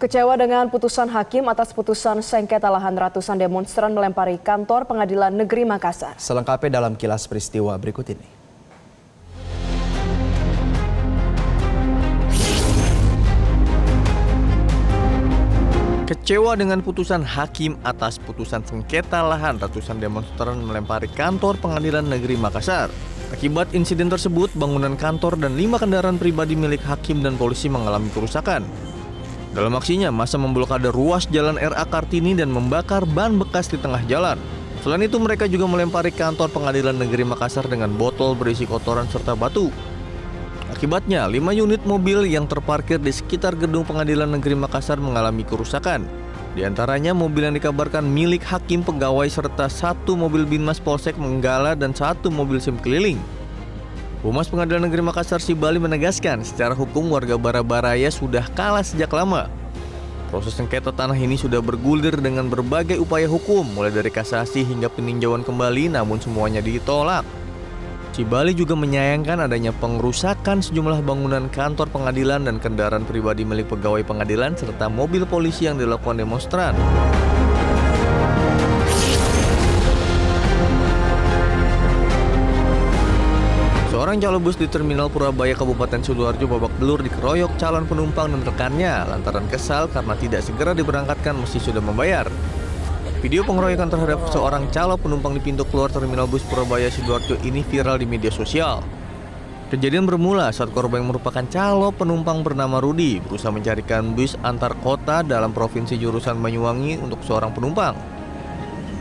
Kecewa dengan putusan hakim atas putusan sengketa lahan, ratusan demonstran melempari kantor Pengadilan Negeri Makassar. Selengkapnya dalam kilas peristiwa berikut ini. Kecewa dengan putusan hakim atas putusan sengketa lahan, ratusan demonstran melempari kantor Pengadilan Negeri Makassar. Akibat insiden tersebut, bangunan kantor dan 5 kendaraan pribadi milik hakim dan polisi mengalami kerusakan. Dalam aksinya, massa memblokade ruas Jalan RA Kartini dan membakar ban bekas di tengah jalan. Selain itu, mereka juga melempari kantor Pengadilan Negeri Makassar dengan botol berisi kotoran serta batu. Akibatnya, 5 unit mobil yang terparkir di sekitar gedung Pengadilan Negeri Makassar mengalami kerusakan. Di antaranya mobil yang dikabarkan milik hakim, pegawai, serta 1 mobil Binmas Polsek Menggala dan 1 mobil SIM keliling. Humas Pengadilan Negeri Makassar Sibali menegaskan secara hukum warga Barabaraya sudah kalah sejak lama. Proses sengketa tanah ini sudah bergulir dengan berbagai upaya hukum, mulai dari kasasi hingga peninjauan kembali, namun semuanya ditolak. Sibali juga menyayangkan adanya pengerusakan sejumlah bangunan kantor pengadilan dan kendaraan pribadi milik pegawai pengadilan serta mobil polisi yang dilakukan demonstran. Seorang calo bus di Terminal Purabaya Kabupaten Sidoarjo babak belur dikeroyok calon penumpang dan rekannya lantaran kesal karena tidak segera diberangkatkan meski sudah membayar. Video pengeroyokan terhadap seorang calon penumpang di pintu keluar Terminal Bus Purabaya Sidoarjo ini viral di media sosial. Kejadian bermula saat korban yang merupakan calon penumpang bernama Rudi berusaha mencarikan bus antar kota dalam provinsi jurusan Banyuwangi untuk seorang penumpang.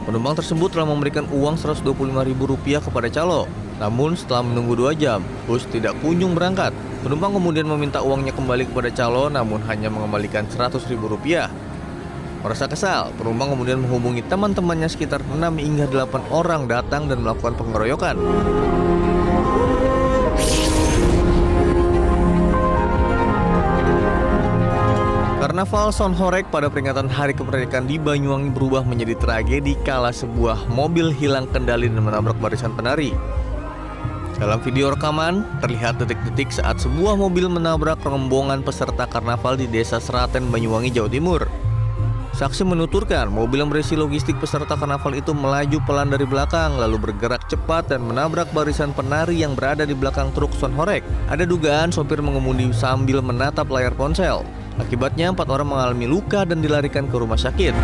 Penumpang tersebut telah memberikan uang Rp125.000 kepada calo. Namun setelah menunggu 2 jam, bus tidak kunjung berangkat. Penumpang kemudian meminta uangnya kembali kepada calo, namun hanya mengembalikan Rp100.000. Merasa kesal, penumpang kemudian menghubungi teman-temannya sekitar 6 hingga 8 orang datang dan melakukan pengeroyokan. Karnaval Sonhorek pada peringatan Hari Kemerdekaan di Banyuwangi berubah menjadi tragedi kala sebuah mobil hilang kendali dan menabrak barisan penari. Dalam video rekaman, terlihat detik-detik saat sebuah mobil menabrak rombongan peserta karnaval di Desa Seraten, Banyuwangi, Jawa Timur. Saksi menuturkan mobil yang berisi logistik peserta karnaval itu melaju pelan dari belakang lalu bergerak cepat dan menabrak barisan penari yang berada di belakang truk Sonhorek. Ada dugaan sopir mengemudi sambil menatap layar ponsel. Akibatnya 4 orang mengalami luka dan dilarikan ke rumah sakit.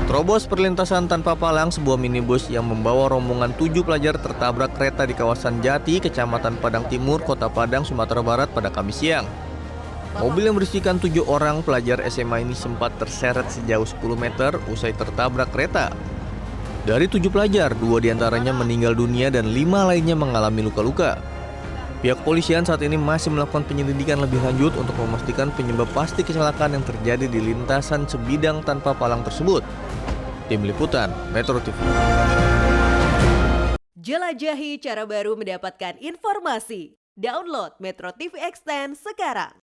Terobos perlintasan tanpa palang, sebuah minibus yang membawa rombongan 7 pelajar tertabrak kereta di kawasan Jati, Kecamatan Padang Timur, Kota Padang, Sumatera Barat pada Kamis siang. Mobil yang berisikan 7 orang pelajar SMA ini sempat terseret sejauh 10 meter usai tertabrak kereta. Dari 7 pelajar, 2 diantaranya meninggal dunia dan 5 lainnya mengalami luka-luka. Pihak kepolisian saat ini masih melakukan penyelidikan lebih lanjut untuk memastikan penyebab pasti kecelakaan yang terjadi di lintasan sebidang tanpa palang tersebut. Tim Liputan Metro TV. Jelajahi cara baru mendapatkan informasi. Download Metro TV Extend sekarang.